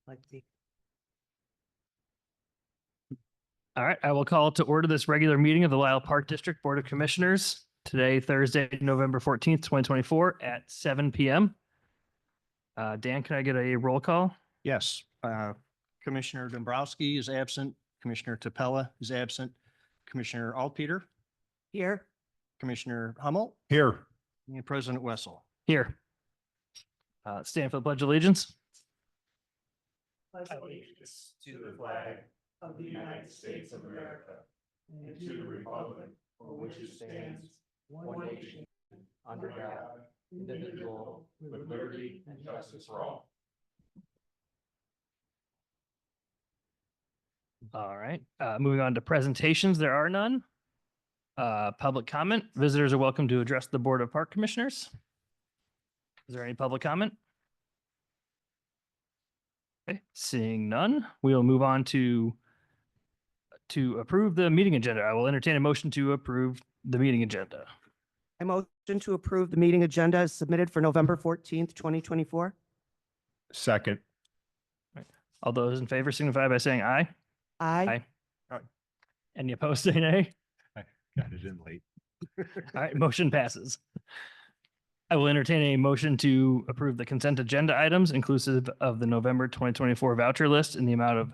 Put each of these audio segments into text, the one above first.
Like the All right, I will call to order this regular meeting of the Lisle Park District Board of Commissioners today, Thursday, November 14th, 2024 at 7 p.m. Dan, can I get a roll call? Yes, Commissioner Dombrowski is absent. Commissioner Tapella is absent. Commissioner Alpeter, here, Commissioner Hummel, Here. and President Wessel. Here. Stand for the Pledge of Allegiance. Allegiance to the flag of the United States of America and to the republic for which it stands, one nation, under God, indivisible, with liberty and justice for all. All right, moving on to presentations. There are none. Public comment. Visitors are welcome to address the Board of Park Commissioners. Is there any public comment? Okay, seeing none, we'll move on to approve the meeting agenda. I will entertain a motion to approve the meeting agenda. I motion to approve the meeting agenda as submitted for November 14th, 2024. Second. All those in favor signify by saying aye. Aye. Any opposed, say nay. Got it in late. All right, motion passes. I will entertain a motion to approve the consent agenda items inclusive of the November 2024 voucher list in the amount of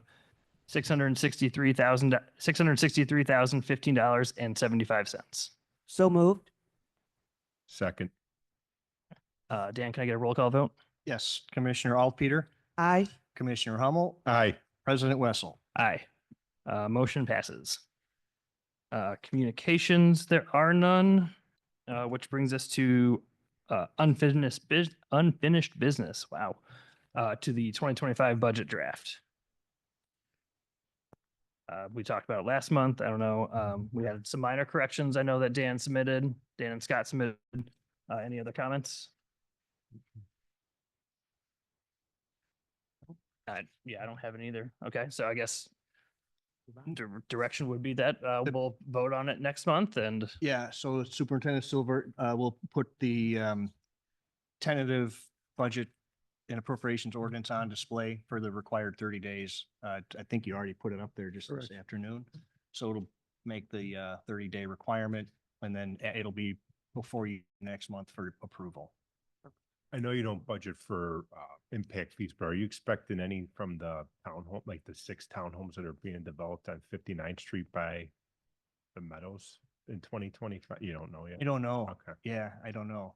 $663,015.75. So moved. Second. Dan, can I get a roll call vote? Yes, Commissioner Alpeter, Aye. Commissioner Hummel, Aye. President Wessel. Aye. Motion passes. Communications, there are none, which brings us to unfinished business. Wow. To the 2025 budget draft. We talked about it last month. I don't know. We had some minor corrections. I know that Dan and Scott submitted. Any other comments? Yeah, I don't have any either. Okay, so I guess direction would be that we'll vote on it next month and Yeah, so Superintendent Silver will put the tentative budget and appropriations ordinance on display for the required 30 days. I think you already put it up there just this afternoon. So it'll make the 30-day requirement and then it'll be before you next month for approval. I know you don't budget for impact fees, but are you expecting any from the townhome, like the 6 townhomes that are being developed on 59th Street by the Meadows in 2025? You don't know yet? I don't know. Okay. Yeah, I don't know.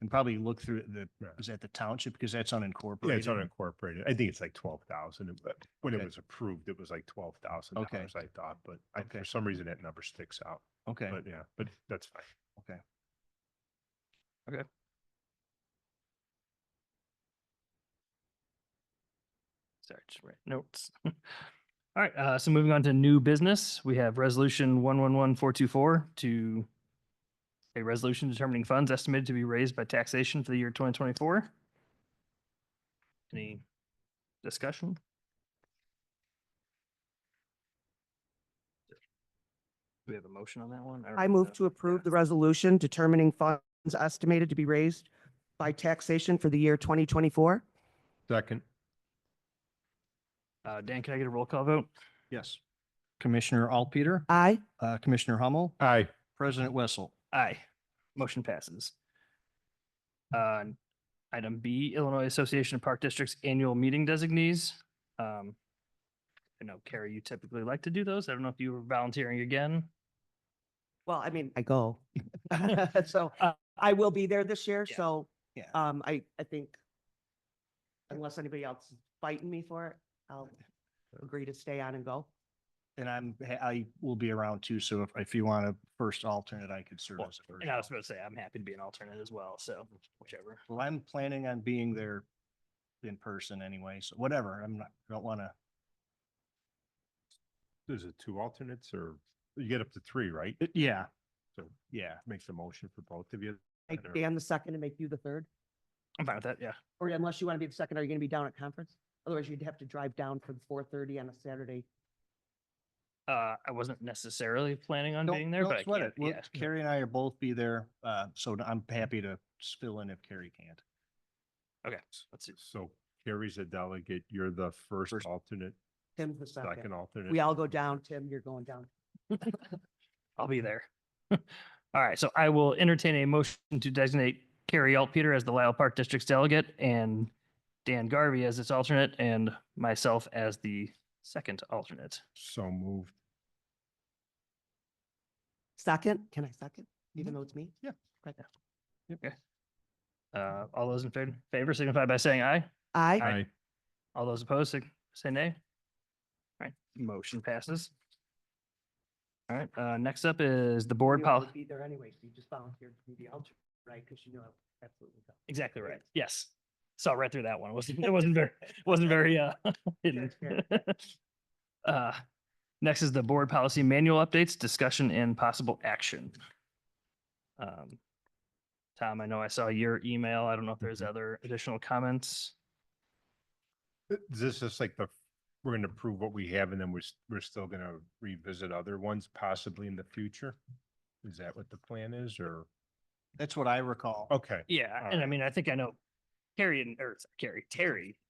And probably look through Yeah. is that the township? Because that's unincorporated. Yeah, it's unincorporated. I think it's like 12,000, but when Okay. it was approved, it was like $12,000, Okay. I thought, but Okay. for some reason that number sticks out. Okay, But yeah, but that's fine. okay. sorry, just write notes. All right, so moving on to new business, we have resolution 111424 to a resolution determining funds estimated to be raised by taxation for the year 2024. Any discussion? Do we have a motion on that one? I move to approve the resolution determining funds estimated to be raised by taxation for the year 2024. Second. Dan, can I get a roll call vote? Yes. Commissioner Alpeter, Aye. Commissioner Hummel, Aye. President Wessel. Aye. Motion passes. Item B, Illinois Association of Park Districts Annual Meeting Designees. I know, Carrie, you typically like to do those. I don't know if you were volunteering again. Well, I mean, I go. So I will be there this year. Yeah. So Yeah. I think unless anybody else is fighting me for it, I'll agree to stay on and go. And I will be around too. So if you want a first alternate, I could serve Well, as a first. And I was about to say, I'm happy to be an alternate as well. So whichever. Well, I'm planning on being there in person anyway. So whatever. Don't want to. There's a 2 alternates or you get up to 3, right? Yeah. So Yeah. makes a motion for both of you. Make Or- Dan the second and make you the third. I'm fine with that. Yeah. Or unless you want to be the second, are you going to be down at conference? Otherwise, you'd have to drive down for the 4:30 on a Saturday. I wasn't necessarily planning on Don't- being there, don't but I sweat can't. it. We'll- Yeah. Carrie and I are both be there. So I'm happy to fill in if Carrie can't. Okay. Let's see. So Carrie's a delegate, you're the first First. alternate, Tim's the second. second alternate. We all go down. Tim, you're going down. I'll be there. All right, so I will entertain a motion to designate Carrie Altpeter as the Lisle Park District's delegate and Dan Garvey as its alternate and myself as the second alternate. So moved. Second, can I second, even though it's me? Yeah. Right. All those in favor signify by saying aye. Aye. Aye. All those opposed, say nay. All right, motion passes. All right, next up is the board You policy. would be there anyway, so you just volunteered to be the alternate, right? Because you know, absolutely. don't. Exactly right. Yes. Saw right through that one. It wasn't very hidden. Next is the board policy manual updates, discussion and possible action. Tom, I know I saw your email. I don't know if there's other additional comments. Is this just like we're gonna approve what we have and then we're still gonna revisit other ones possibly in the future? Is that what the plan is or? That's what I recall. Okay, Yeah, All and I right. mean, I think I know Terry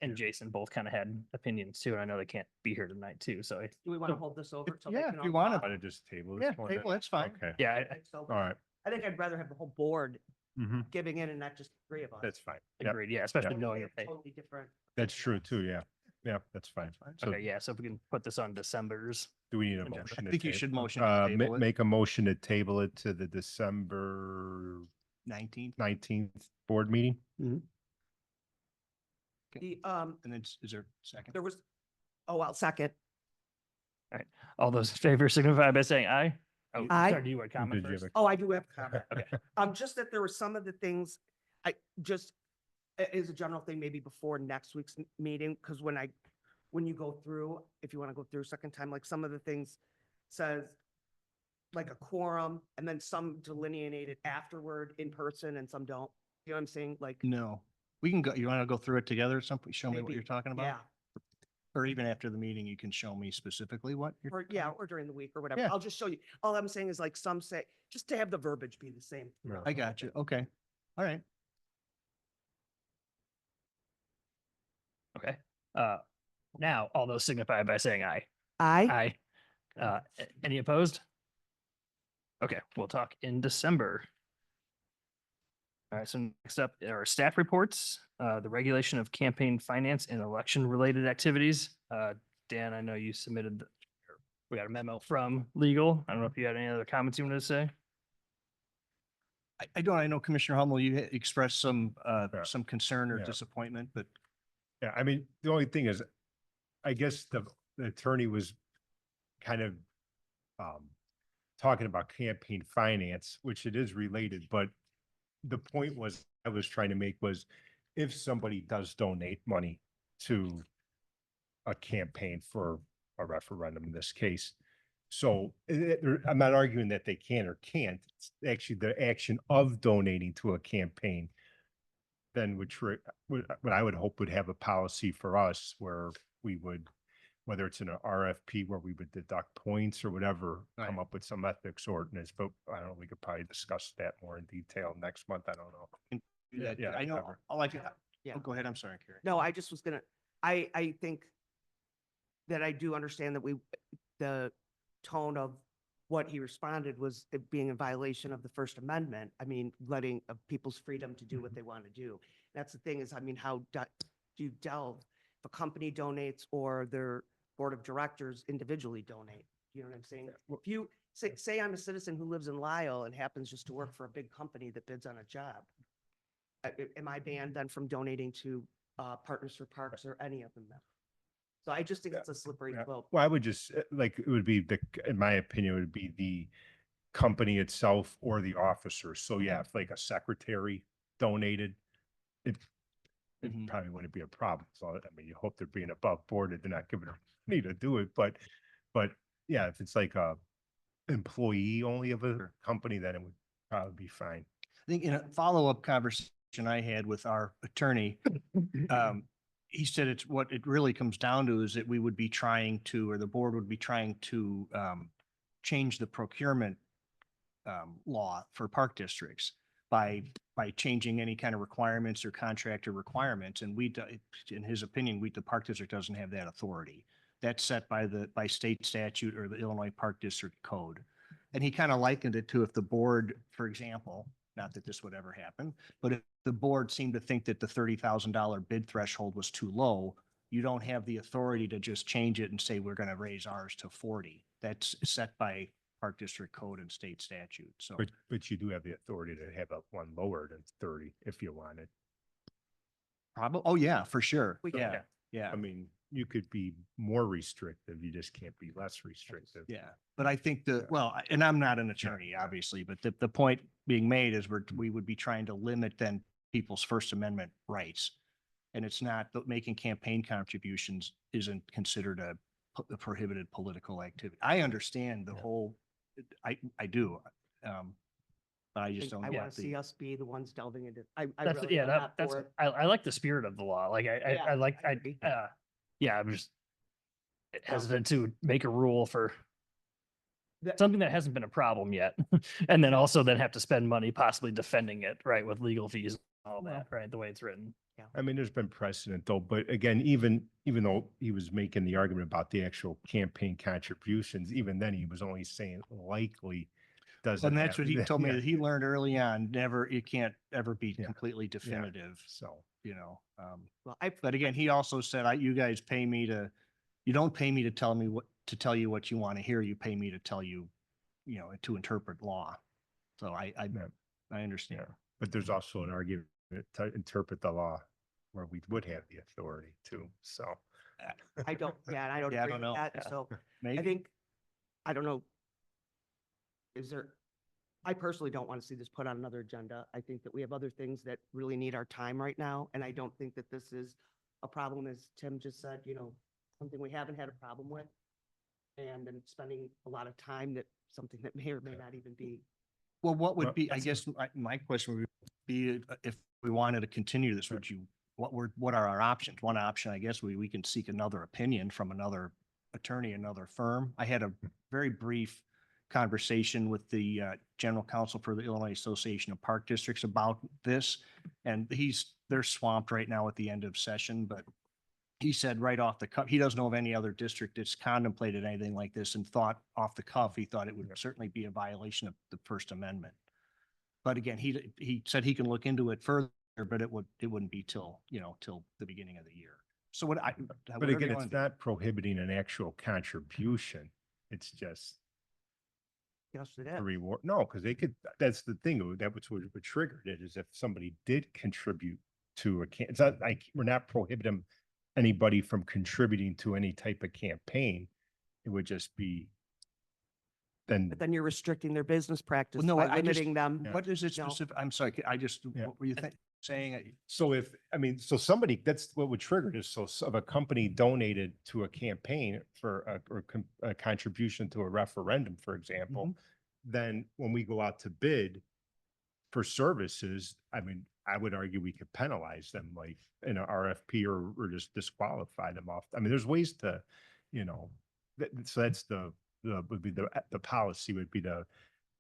and Jason both kind of had opinions too, and I know they can't be here tonight too, so Do we want to hold this over? till they Yeah, can if you all wanna. talk? want to just table this Yeah, one? table, that's fine. Okay, yeah, I think so. all right. I think I'd rather have the whole board Mhm. giving in and not just three of us. That's fine. I Yep, agreed. Yeah, especially Totally- knowing your pay. Totally different. that's true too, yeah. Yeah, that's fine. So Okay, yeah, so if we can put this on December's. do we need a agenda. motion? I to think you ta- should motion to table it. Make a motion to table it to the December 19th. 19th board meeting? The, And then is there a second? there was, oh, I'll second. All those in favor signify by saying aye. Oh, Aye. sorry, do you want to comment Did you have first? a- Oh, I do have a comment. Okay. Just that there were some of the things, I just, is a general thing, maybe before next week's meeting, because when you go through, if you want to go through a second time, like some of the things says like a quorum, and then some delineated afterward in person and some don't. You know what I'm saying? Like, No, we can go, you want to go through it together at some point? Show me what Maybe, you're talking about? yeah, Or even after the meeting, you can show me specifically what you're. or, yeah, or during the week or whatever. Yeah. I'll just show you. All I'm saying is like some say, just to have the verbiage be the same. throughout. I got you. Okay. All right. Okay. Now all those signify by saying aye. Aye. Aye. Any opposed? Okay, we'll talk in December. All right, so next up are staff reports, the regulation of campaign finance and election related activities. Dan, I know you submitted, we got a memo from legal. I don't know if you had any other comments you wanted to say. I know Commissioner Hummel, you had expressed some Yeah. some concern or Yeah. disappointment, but Yeah, I mean, the only thing is, I guess the attorney was kind of talking about campaign finance, which it is related, but the point was I was trying to make was if somebody does donate money to a campaign for a referendum in this case. So I'm not arguing that they can or can't. It's actually the action of donating to a campaign then what I would hope would have a policy for us where we would, whether it's in an RFP where we would deduct points or whatever, come Right. up with some ethics ordinance, but I don't know, we could probably discuss that more in detail next month. I don't know. do that. Yeah, I know, whatever. I like, Yeah. oh, go ahead. I'm sorry, Carrie. No, I just was gonna, I think that I do understand that the tone of what he responded was it being in violation of the First Amendment. I mean, letting of people's freedom to do what they want to do. That's the thing is, I mean, how do you delve? If a company donates or their board of directors individually donate, you know what I'm saying? If you say I'm a citizen who lives in Lisle and happens just to work for a big company that bids on a job, am I banned then from donating to Partners for Parks or any of them? So I just think Yeah. it's a slippery Yeah. slope. Well, I would just, like, it would be in my opinion, it would be the company itself or the officer. So yeah, if like a secretary donated, it Mhm. probably wouldn't be a problem. So I mean, you hope they're being above board and they're not giving them money to do it, but yeah, if it's like a employee only of a Sure. company, then it would probably be fine. I think in a follow-up conversation I had with our attorney, he said it's what it really comes down to is that we would be trying to, or the board would be trying to change the procurement law for park districts. by changing any kind of requirements or contractor requirements. And in his opinion, the Park District doesn't have that authority. That's set by state statute or the Illinois Park District Code. And he kind of likened it to if the board, for example, not that this would ever happen, but if the board seemed to think that the $30,000 bid threshold was too low, you don't have the authority to just change it and say, we're going to raise ours to 40. That's set by Park District Code and state statute. So, But you do have the authority to have one lower than 30 if you wanted. probably, oh yeah, for sure. We can- Yeah, yeah. I mean, you could be more restrictive. You just can't be less restrictive. Yeah, but I think and I'm not an attorney, obviously, but the point being made is we would be trying to limit then people's First Amendment rights. And it's not, making campaign contributions isn't considered a prohibited political activity. I understand the whole, I do. But I just don't. I get want to see us be the ones delving into, I That's, really yeah, am not that's, for it. I like the spirit of the law. Like, Yeah, I like, I agree. yeah, I'm just hesitant to make a rule for That- something that hasn't been a problem yet. And then also then have to spend money possibly defending it, right, with legal fees, and all that, right, the way it's written. I mean, there's been precedent though, but again, even though he was making the argument about the actual campaign contributions, even then he was only saying likely doesn't. And that's have- what he told me yeah, that he learned early on, it can't ever be Yeah. completely definitive. So, You know, Well, but again, he also said, you guys pay me you don't pay me to tell you what you want to hear. You pay me to tell you, to interpret law. So I Yeah. understand. yeah, but there's also an argument to interpret the law where we would have the authority to, so. I don't, yeah, and I don't Yeah, I agree don't with know. that. Yeah. So I Maybe. think, I don't know. I personally don't want to see this put on another agenda. I think that we have other things that really need our time right now. And I don't think that this is a problem, as Tim just said, something we haven't had a problem with. And then spending a lot of time something that may or may not even be. Well, what would Well, be, I that's- guess, my question would be, if we wanted to continue this, what are our options? One option, I guess, we can seek another opinion from another attorney, another firm. I had a very brief conversation with the general counsel for the Illinois Association of Park Districts about this. And they're swamped right now at the end of session, but he said right off the cuff, he doesn't know of any other district that's contemplated anything like this and thought off the cuff, he thought it would certainly be a violation of the First Amendment. But again, he said he can look into it further, but it wouldn't be till the beginning of the year. So But whatever you again, wanna it's do. not prohibiting an actual contribution. It's just Yes, it a is. reward. No, because that's the thing, that was what triggered it, is if somebody did contribute to it's not like, we're not prohibiting anybody from contributing to any type of campaign. It would just be then, But then you're restricting their business practice Well, no, by I just- limiting them. What is it No. specific? I'm sorry, Yeah. what were you saying? so so somebody, that's what would trigger it, is so if a company donated to a campaign for a contribution to a referendum, for example, Mhm. then when we go out to bid for services, I mean, I would argue we could penalize them, like in an RFP, or just disqualify them off. I mean, there's ways to, so that's would be the policy would be to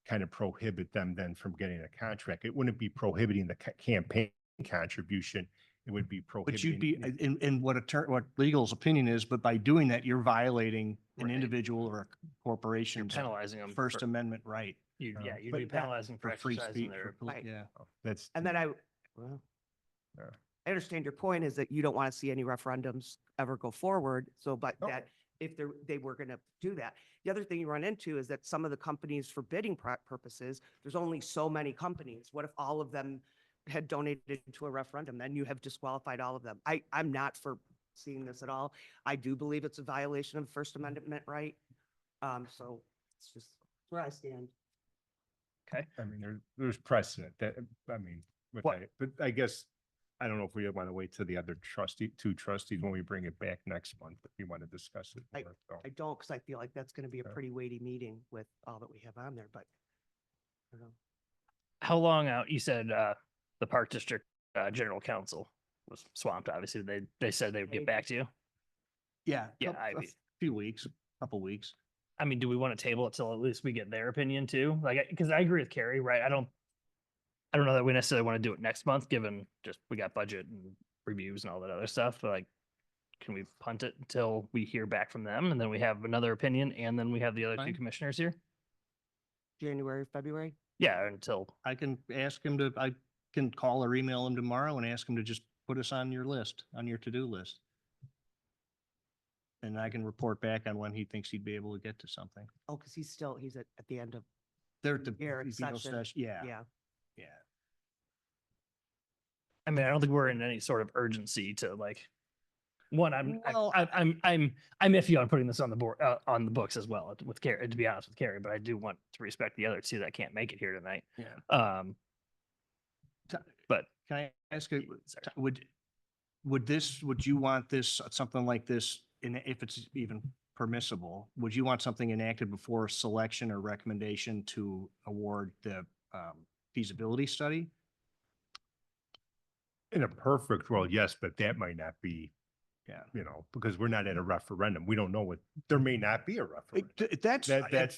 kind of prohibit them then from getting a contract. It wouldn't be prohibiting the campaign contribution. It would be But you'd prohibiting. be, in what legal's opinion is, but by doing that, you're violating an Right. individual or a You're corporation's penalizing them. First Amendment right Yeah, you'd but be that- penalizing for for free exercising speech. their. Right. Yeah. That's. And then well, Yeah. I understand your point is that you don't want to see any referendums ever go forward. So, but No. that if they were going to do that. The other thing you run into is that some of the companies for bidding purposes, there's only so many companies. What if all of them had donated to a referendum? Then you have disqualified all of them. I'm not for seeing this at all. I do believe it's a violation of the First Amendment right. So it's just where I stand. I mean, there's precedent that, but I guess, I don't know if we want to wait till the other two trustees when we bring it back next month, if we want to discuss it. more, so. I don't, because I feel like that's going to be a Yeah. pretty weighty meeting with all that we have on there, but I don't know. How long out? You said the Park District General Counsel was swamped, obviously. They said they would get back to you. Yeah. Yeah, A few weeks, couple weeks. I mean, do we want to table it till at least we get their opinion too? Like, because I agree with Carrie, right? I don't know that we necessarily want to do it next month, given just we got budget and reviews and all that other stuff, but like, can we punt it until we hear back from them and then we have another opinion and then we have the other two Fine. commissioners here? January, February? Yeah, until, I can ask him to, I can call or email him tomorrow and ask him to just put us on your list, on your to-do list. And I can report back on when he thinks he'd be able to get to something. Oh, because he's at the end of, They're at the Here, veto session. session, yeah, yeah. yeah. I mean, I don't think we're in any sort of urgency to like, one, Well, I'm iffy on putting this on the board, on the books as well with Carrie, to be honest with Carrie, but I do want to respect the other two that can't make it here tonight. Yeah. But Can I ask you, sorry. would you want this, something like this, in, if it's even permissible, would you want something enacted before selection or recommendation to award the feasibility study? In a perfect world, yes, but that might not be, Yeah. you know, because we're not at a referendum. We don't know what, there may not be a referendum. That's,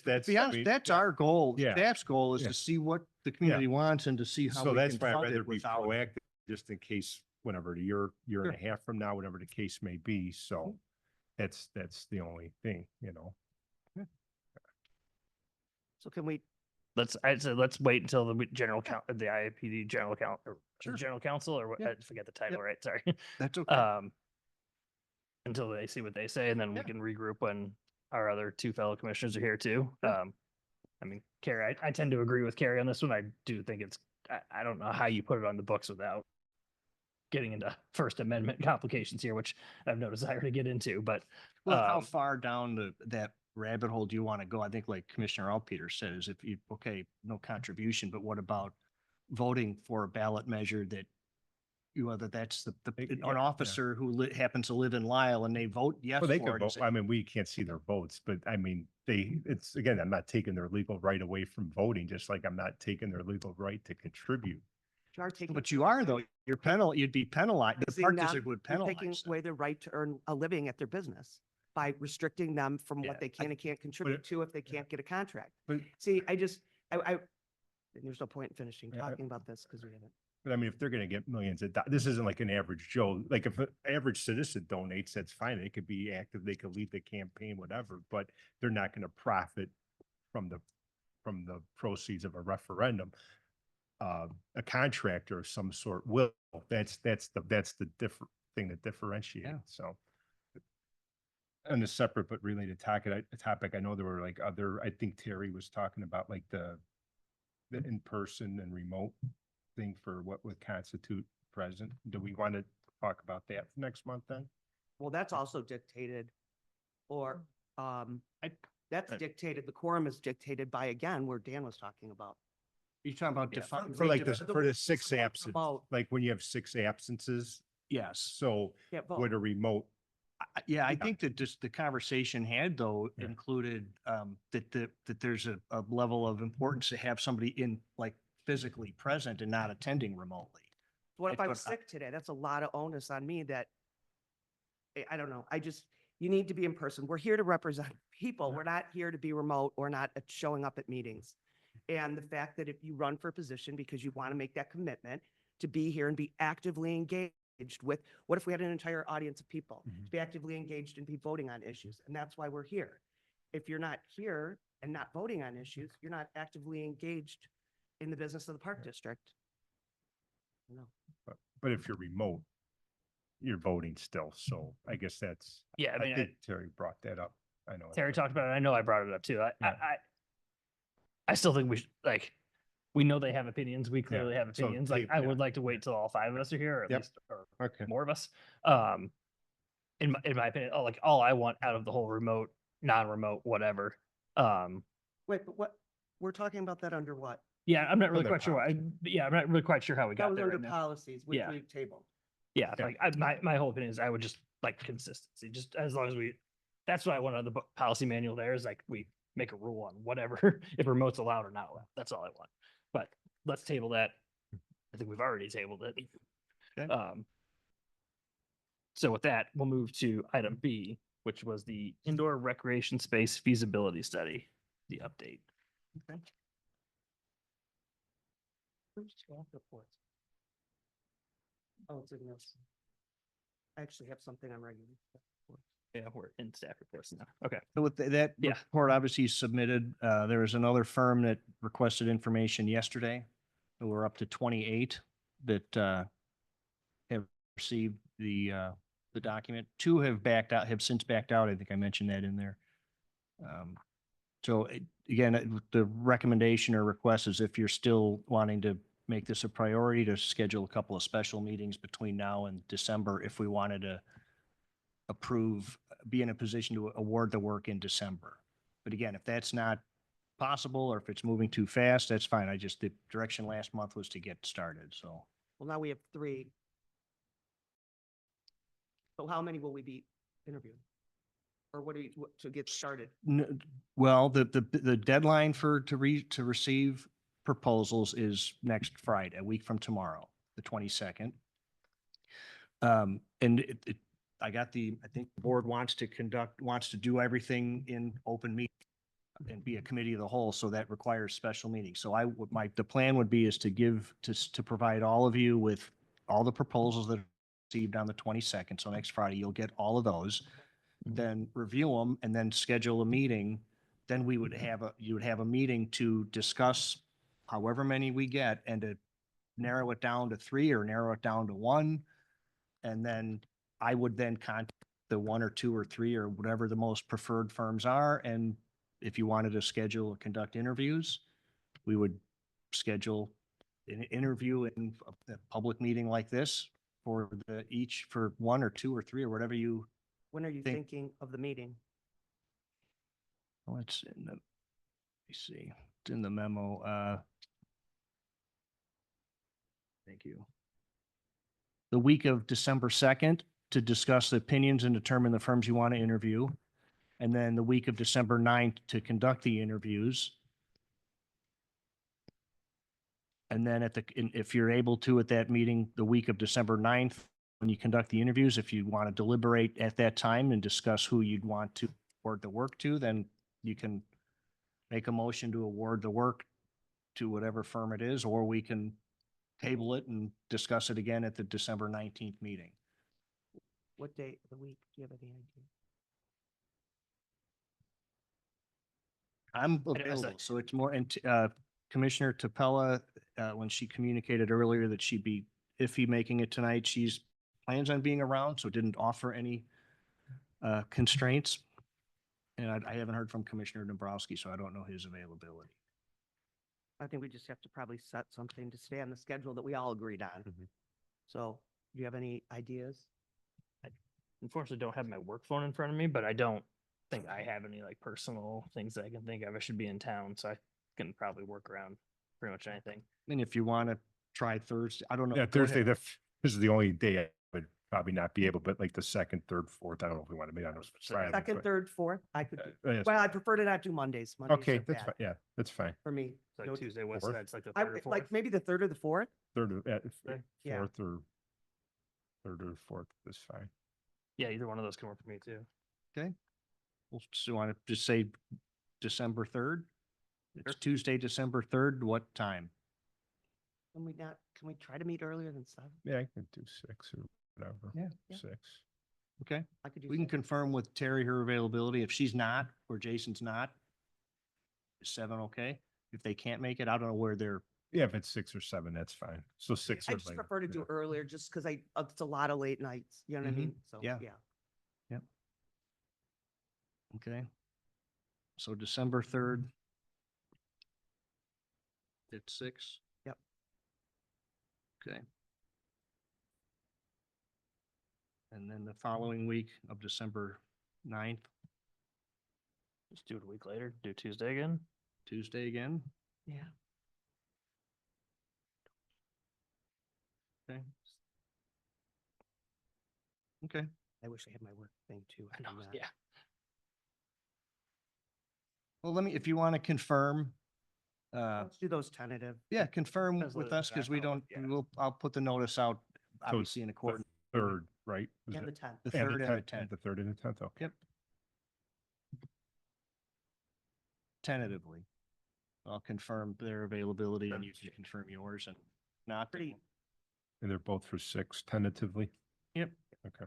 That's, to be I honest, mean, that's our goal. Yeah. Staff's goal is Yeah. to see what the community wants and to see how So we that's can why I'd fund rather it be without. proactive, just in case, whenever, year and a Sure. half from now, whatever the case may be. So that's the only thing, you know. So can we, I'd say let's wait until the general count, the IAPD general count, or Sure. general council, or what, Yeah. I forget the title, Yep. right? Sorry. That's okay. Until they see what they say, and then we Yeah. can regroup when our other two fellow commissioners are here too. Sure. I mean, Carrie, I tend to agree with Carrie on this one. I do think it's, I don't know how you put it on the books without getting into First Amendment complications here, which I have no desire to get into, but Well, how far down that rabbit hole do you want to go? I think like Commissioner Alpeter said, is if you, okay, no contribution, but what about voting for a ballot measure that whether that's They- an yeah, yeah. officer who happens to live in Lisle and they vote yes Well, they for could it. vote. I mean, we can't see their votes, but I mean, it's, again, I'm not taking their legal right away from voting, just like I'm not taking their legal right to contribute. you are taking. But you are though, you'd be penalized, the penalizing park them, district would you're taking penalize them. away their right to earn a living at their business by restricting them from Yeah, what they can and can't contribute to if they can't get a contract. But, See, and there's no point in finishing Yeah, I- talking about this because we haven't. but I mean, if they're gonna get millions of this isn't like an average Joe, like if an average citizen donates, that's fine. They could be active, they could lead the campaign, whatever, but they're not gonna profit from the proceeds of a referendum. A contractor of some sort will, that's the different thing that differentiates, Yeah. so. On a separate but related topic, I know there were like other, I think Terry was talking about like the in-person and remote thing for what would constitute present. Do we want to talk about that next month then? Well, that's also dictated or, that's I- dictated, the quorum is dictated by, again, where Dan was talking about. You're talking about Yeah, defining. For like this, the- for the 6 absence, Remote, like when you have 6 absences, Yes. so can't vote. would a remote, Yeah, I think that just the conversation had though Yeah. included that there's a level of importance to have somebody in like physically present and not attending remotely. What if I was but sick today? That's a lot of onus on me that, I don't know. You need to be in person. We're here to represent people. Yeah. We're not here to be remote or not showing up at meetings. And the fact that if you run for a position because you want to make that commitment to be here and be actively engaged with, what if we had an entire audience of people Mhm. to be actively engaged and be voting on issues? And that's why we're here. If you're not here and not voting on issues, you're not actively engaged in the business of the park district. No. but if you're remote, you're voting still, so I guess that's, yeah, I mean, I think Terry brought that up. I know. Terry talked about it. I know I brought it up too. Yeah. I still think we should, like, we know they have opinions. We clearly have so opinions. Like, they- I yeah, would like to wait till all 5 of us are here, or at Yep. least, or Okay. more of us. In my opinion, all I want out of the whole remote, non-remote, whatever. Wait, but what, we're talking about that under what? Yeah, I'm not really Under quite sure. I'm not really quite sure how we That got was there under right now. policies, which Yeah. we tabled. Yeah, Yeah. like my whole opinion is I would just like consistency, just as long as that's what I want on the policy manual there is like we make a rule on whatever, if remote's allowed or not allowed. That's all I want. But let's table that. I think we've already tabled it. Okay. So with that, we'll move to item B, which was the indoor recreation space feasibility study, the update. Where's staff reports? Oh, it's in this. I actually have something on regular. Yeah, we're in staff reports now. Okay. So with that Yeah. report obviously submitted, there was another firm that requested information yesterday. We're up to 28 that have received the document. 2 have backed out, have since backed out. I think I mentioned that in there. So again, the recommendation or request is if you're still wanting to make this a priority, to schedule a couple of special meetings between now and December if we wanted to approve, be in a position to award the work in December. But again, if that's not possible or if it's moving too fast, that's fine. The direction last month was to get started, so. Well, now we have 3. So how many will we be interviewing? Or to get started? Well, the deadline to receive proposals is next Friday, a week from tomorrow, the 22nd. And I think the board wants to do everything in open meeting and be a committee of the whole, so that requires special meetings. So the plan would be is to provide all of you with all the proposals that are received on the 22nd. So next Friday, you'll get all of those, then review them and then schedule a meeting. Then you would have a meeting to discuss however many we get and to narrow it down to 3 or narrow it down to 1. And then I would then contact the 1 or 2 or 3 or whatever the most preferred firms are. And if you wanted to schedule or conduct interviews, we would schedule an interview in a public meeting like this for for 1 or 2 or 3 or whatever you. When are you Think- thinking of the meeting? Well, let me see, it's in the memo. Thank you. The week of December 2nd to discuss the opinions and determine the firms you want to interview. And then the week of December 9th to conduct the interviews. And then if you're able to at that meeting, the week of December 9th, when you conduct the interviews, if you want to deliberate at that time and discuss who you'd want to award the work to, then you can make a motion to award the work to whatever firm it is, or we can table it and discuss it again at the December 19th meeting. What day of the week? Do you have any idea? I'm know, it's available, like- so it's more, and Commissioner Tapella, when she communicated earlier that she'd be iffy making it tonight, she's plans on being around, so didn't offer any constraints. And I haven't heard from Commissioner Dombrowski, so I don't know his availability. I think we just have to probably set something to stay on the schedule that we all agreed on. Mhm. So do you have any ideas? Unfortunately, don't have my work phone in front of me, but I don't think I have any like personal things that I can think of. I should be in town, so I can probably work around pretty much anything. And if you want to try Thursday, I don't know. Yeah, Go ahead. Thursday, this is the only day I would probably not be able, but like the 2nd, 3rd, 4th, I don't know if we want to meet on those. Fridays, Second, but- 3rd, 4th? I could, yes. well, I prefer to not do Mondays. Mondays Okay, are that's bad fine. Yeah, that's fine. for me. It's like No- Tuesday, what's Fourth? that? It's like the I, 3rd or 4th. like maybe the 3rd or the 4th? Yeah. 4th or 3rd or 4th is fine. Yeah, either one of those can work for me too. Well, so you want to just say December 3rd? It's Sure. Tuesday, December 3rd, what time? Can we try to meet earlier than 7? Yeah, I can do 6 or whatever. Yeah. Yeah. 6. Okay, I could do. we can 7. confirm with Terry her availability. If she's not, or Jason's not, is 7 okay? If they can't make it, I don't know where they're, Yeah, if it's 6 or 7, that's fine. So 6 I or just later. prefer to do yeah. earlier just because it's a lot of late nights, you know what I Mhm. mean? So, Yeah. yeah. okay? So December 3rd at 6? Yep. Okay. And then the following week of December 9th, Just do it a week later. Do Tuesday again. Tuesday again? Yeah. Okay. Okay, I wish I had my work thing too. I do not. Yeah. well, if you want to confirm, Let's do those tentative. yeah, confirm Depends with whether us, because we they're out, don't, I'll put the notice out, obviously in The accordance, 3rd, right? Was Yeah, it- the 10th. the and 3rd and the 10th, The 3rd and the 10th, okay. tentatively. I'll confirm their availability and you can confirm yours and not. then Pretty, And they're both for 6 tentatively? Yep. Okay.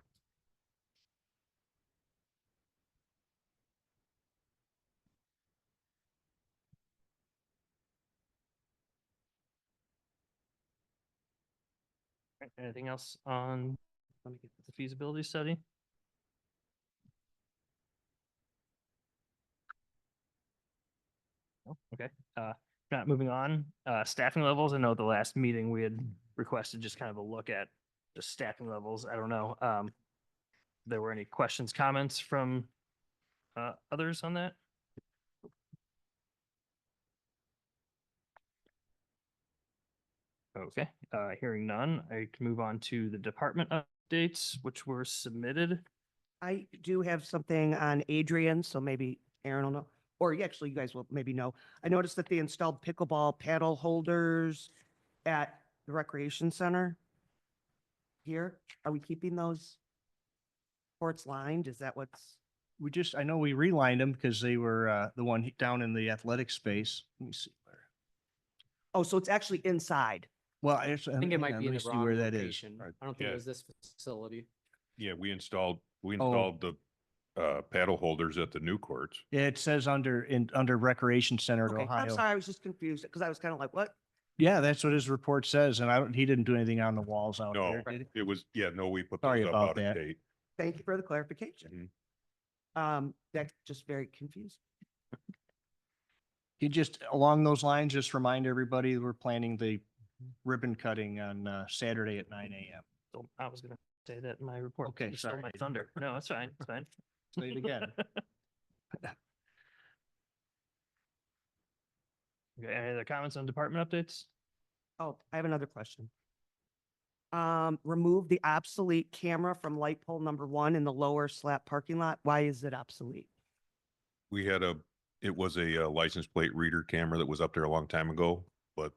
Right, anything else on, let me get the feasibility study? No? Okay, not moving on, staffing levels. I know at the last meeting we had requested just kind of a look at the staffing levels. I don't know, there were any questions, comments from others on that? Okay, hearing none, I can move on to the department updates, which were submitted. I do have something on Adrian, so maybe Aaron will know, or actually you guys will maybe know. I noticed that they installed pickleball paddle holders at the recreation center here. Are we keeping those courts lined? Is that what's? We just, I know we relined them because they were the one down in the athletic space. Let me see where. Oh, so it's actually inside. Well, I think it might be in the wrong where that is. location. Right, I don't think yeah. it was this facility. Yeah, we installed Oh. the paddle holders at the new courts. Yeah, it says under Recreation Center at Okay, I'm Ohio. sorry, I was just confused because I was kind of like, what? Yeah, that's what his report says. And he didn't do anything on the walls out No, there, did he? it was, yeah, no, we put Sorry those up about out of that. date. Thank you for the clarification. That's just very confusing. You just, along those lines, just remind everybody, we're planning the ribbon cutting on Saturday at 9 a.m. So I was gonna say that in my report. Okay, You stole sorry. my thunder. No, it's fine, it's fine. Say it again. Okay, any other comments on department updates? Oh, I have another question. Remove the obsolete camera from light pole number 1 in the lower slab parking lot. Why is it obsolete? It was a license plate reader camera that was up there a long time ago, but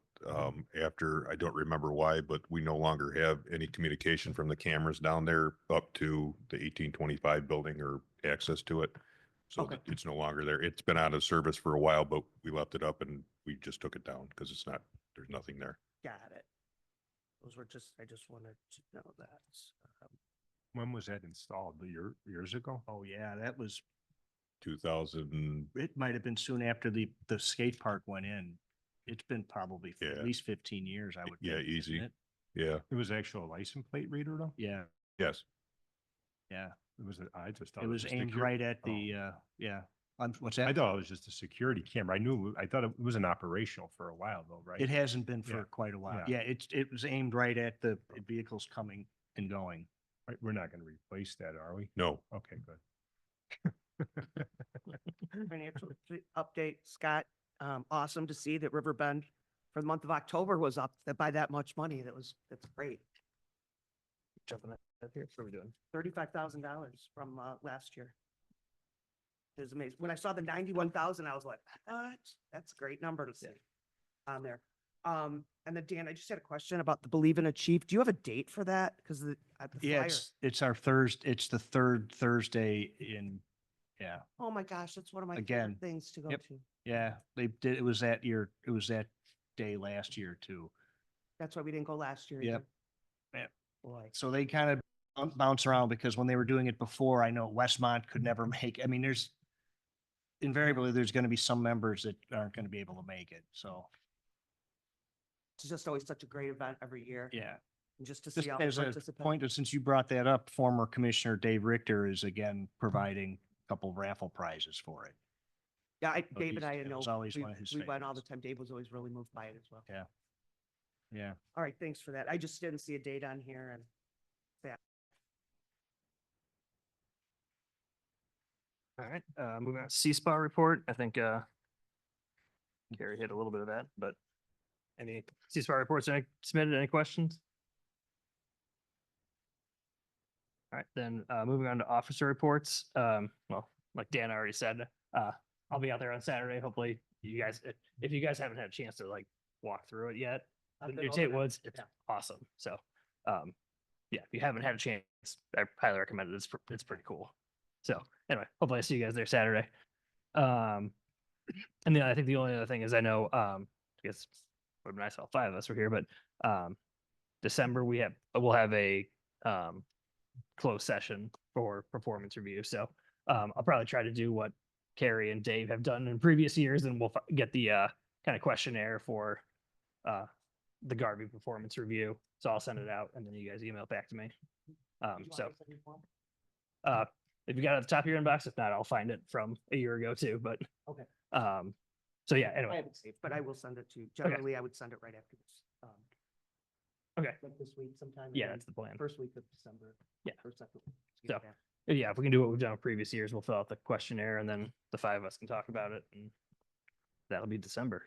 after, I don't remember why, but we no longer have any communication from the cameras down there up to the 1825 building or access to it. So Okay. it's no longer there. It's been out of service for a while, but we left it up and we just took it down because there's nothing there. Got it. Those were just, I just wanted to know that. Um, When was that installed? Years ago? Oh, yeah, that was, 2000, it might have been soon after the skate park went in. It's been probably for at Yeah. least 15 years, I would Yeah, think. isn't easy. it? yeah, It was actual license plate reader though? Yeah, yes. yeah. I just thought It was just aimed secure- right at Oh. the, yeah. What's I that? thought it was just a security camera. I thought it was an operational for a while though, right? It hasn't been for Yeah. quite a while. Yeah. Yeah, it was aimed right at the vehicles coming and going. Right, we're not going to replace that, are we? No, Okay, good. Financial update, Scott. Awesome to see that Riverbend for the month of October was up by that much money. That's great. Jumping ahead here, what are we doing? $35,000 from last year. It was amazing. When I saw the 91,000, I was like, what? That's a great number to see on there. And then Dan, I just had a question about the Believe in a Chief. Do you have a date for that? Because the Yeah, flyer. it's our it's the third Thursday in, yeah, Oh my gosh, that's one of my Again. favorite things to go Yep. to. yeah. It was that day last year too. That's why we didn't go last year. Yep. either. Yep. Boy. So they kind of bounce around because when they were doing it before, I know Westmont could never make, I mean, invariably, there's going to be some members that aren't going to be able to make it. So, It's just always such a great event every year. yeah. And just to Just see all the as a participants. point, since you brought that up, former Commissioner Dave Richter is again providing a couple raffle prizes for it. Yeah, So Dave and I it know, was always we one of his we went all the favorites. time. Dave was always really moved by it as well. Yeah. Yeah. All right, thanks for that. I just didn't see a date on here and All right, moving on, C-SPA report, I think, Gary hit a little bit of that, but any C-SPA reports, submitted, any questions? All right, then, moving on to officer reports, well, like Dan already said, I'll be out there on Saturday, hopefully you guys, if you guys haven't had a chance to like walk through it yet, I've the been new over Tate there. Woods, it's Yeah. awesome, so, yeah, if you haven't had a chance, I highly recommend it, it's pretty cool. So, anyway, hopefully I see you guys there Saturday. And then I think the only other thing is I know, I guess it would be nice if all five of us were here, but December we'll have a closed session for performance review. So I'll probably try to do what Carrie and Dave have done in previous years, and we'll get the kind of questionnaire for the Garvey performance review. So I'll send it out, and then you guys email it back to me. So if you got it at the top of your inbox, if not, I'll find it from a year ago too. But Okay. So yeah, I anyway, have it saved, but I will send it to you. Generally, I would send it right after this. Okay. Like this week sometime. and yeah, then that's the plan. First week of December. Yeah. Or second. week to get So, it back. Yeah, if we can do what we've done in previous years, we'll fill out the questionnaire and then the five of us can talk about it, and that'll be December.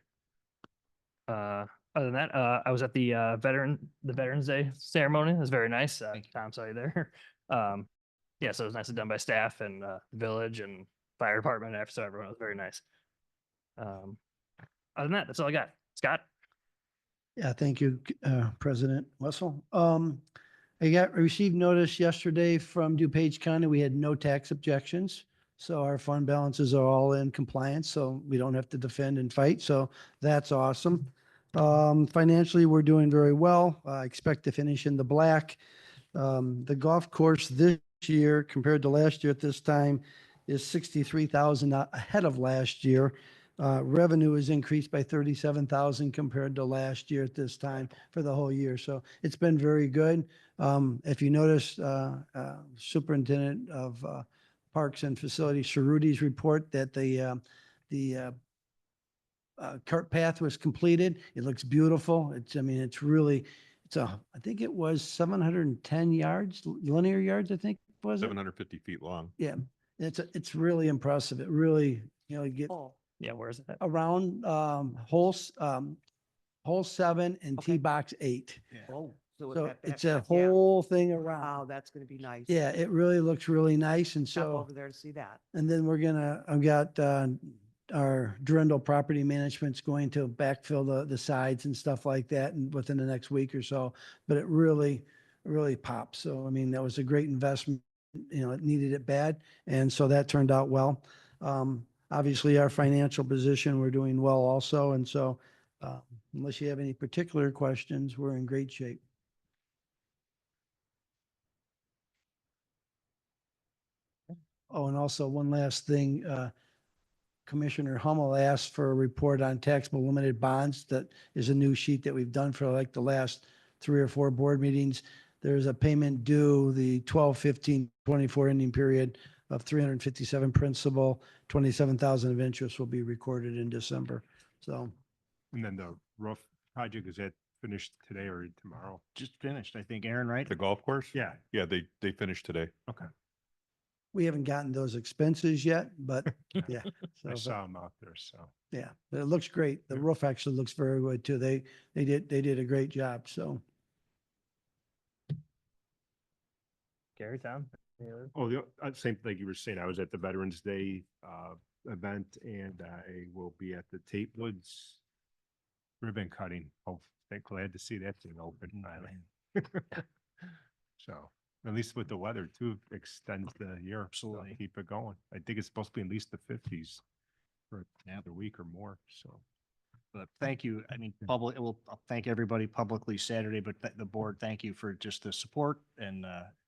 Other than that, I was at the Veterans Day ceremony. It was very nice. Thank you. Tom saw you there. Yeah, so it was nicely done by staff and village and fire department. So everyone, it was very nice. Other than that, that's all I got. Scott? Yeah, thank you, President Wessel. I received notice yesterday from DuPage County. We had no tax objections. So our fund balances are all in compliance, so we don't have to defend and fight. So that's awesome. Financially, we're doing very well. I expect to finish in the black. The golf course this year compared to last year at this time is 63,000 ahead of last year. Revenue is increased by 37,000 compared to last year at this time for the whole year. So it's been very good. If you notice, Superintendent of Parks and Facilities, Cerruti's report that the cart path was completed. It looks beautiful. I think it was 710 yards, linear yards, I think, was it? 750 feet long. Yeah, it's really impressive. It really, you get Oh, Yeah, where is it? around hole 7 and Okay. tee box 8. oh, so with So that it's back a path, yeah. whole thing around. Wow, that's gonna be nice. Yeah, it really looks really nice. And Stop so, over there to see that. and then I've got our Durandal Property Management's going to backfill the sides and stuff like that and within the next week or so. But it really, really pops. So, I mean, that was a great investment. It needed it bad. And so that turned out well. Obviously, our financial position, we're doing well also. And so unless you have any particular questions, we're in great shape. Oh, and also one last thing, Commissioner Hummel asked for a report on taxable limited bonds. That is a new sheet that we've done for like the last 3 or 4 board meetings. There's a payment due the 12/15/24 ending period of 357 principal, 27,000 of interest will be recorded in December. So And then the roof project, is that finished today or tomorrow? Just finished, I think, Aaron, right? The golf course? Yeah. Yeah, they finished today. Okay. we haven't gotten those expenses yet, but yeah. I So, saw them out there, so. yeah, but it looks great. The Yeah. roof actually looks very good too. They did a great job. So. Gary, Tom? Any other- Oh, same thing you were saying. I was at the Veterans Day event, and I will be at the Tate Woods ribbon cutting. Oh, glad to see that thing open finally. So at least with the weather too, extends the year. So Absolutely. keep it going. I think it's supposed to be at least the 50s for Yep. another week or more. So. But thank you. I mean, I'll thank everybody publicly Saturday, but the board, thank you for just the support and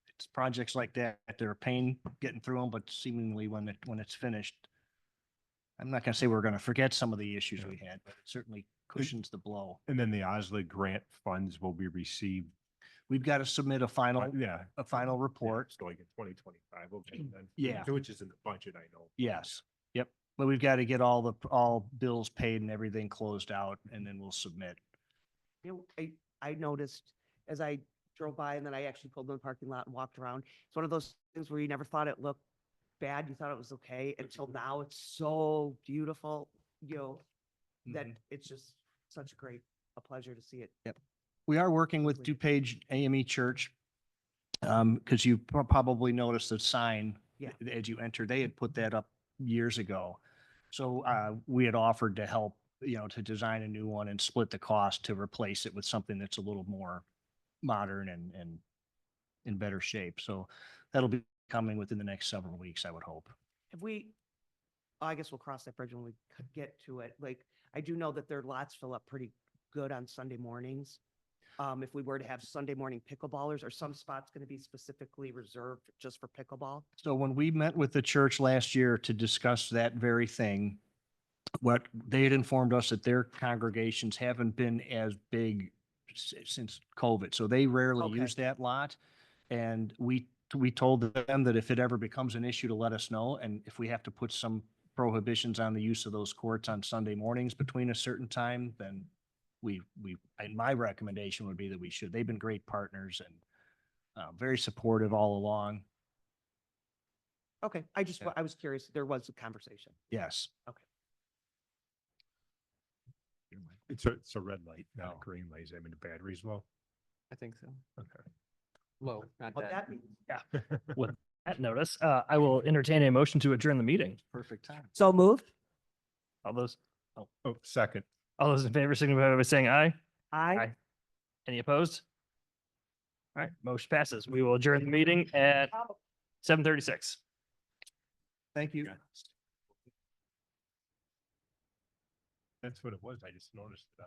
it's projects like that. They're a pain getting through them, but seemingly when it's finished, I'm not going to say we're going to forget some of the issues Yeah. we had, but it certainly cushions the blow. And then the Osler grant funds will be received. We've got to submit a final Yeah. report. It's going in 2025. Okay, then. Yeah. Which is in the budget, I know. Yes. Yep. But we've got to get all bills paid and everything closed out and then we'll submit. I noticed as I drove by and then I actually pulled in the parking lot and walked around. It's one of those things where you never thought it looked bad. You thought it was okay until now. It's so beautiful, that it's just such a pleasure to see it. We are working with DuPage AME Church. Because you probably noticed the sign Yeah. as you enter, they had put that up years ago. So we had offered to help, to design a new one and split the cost to replace it with something that's a little more modern and in better shape. So that'll be coming within the next several weeks, I would hope. Have we, I guess we'll cross that bridge when we get to it. Like, I do know that their lots fill up pretty good on Sunday mornings. If we were to have Sunday morning pickleballers, are some spots going to be specifically reserved just for pickleball? So when we met with the church last year to discuss that very thing, what they had informed us that their congregations haven't been as big since COVID. So they rarely Okay. use that lot. And we told them that if it ever becomes an issue to let us know. And if we have to put some prohibitions on the use of those courts on Sunday mornings between a certain time, then and my recommendation would be that we should. They've been great partners and very supportive all along. Okay, I was curious. There was a conversation. Yes. It's a red light, not Oh. a green light. I mean, the battery's low. I think so. Okay. Low, not What dead. that means. With that notice, I will entertain a motion to adjourn the meeting. Perfect time. So moved? All those Second. in favor signify by saying aye. Aye. Any opposed? All right, motion passes. We will adjourn the meeting at 7:36. Thank you. That's what it was. I just noticed that.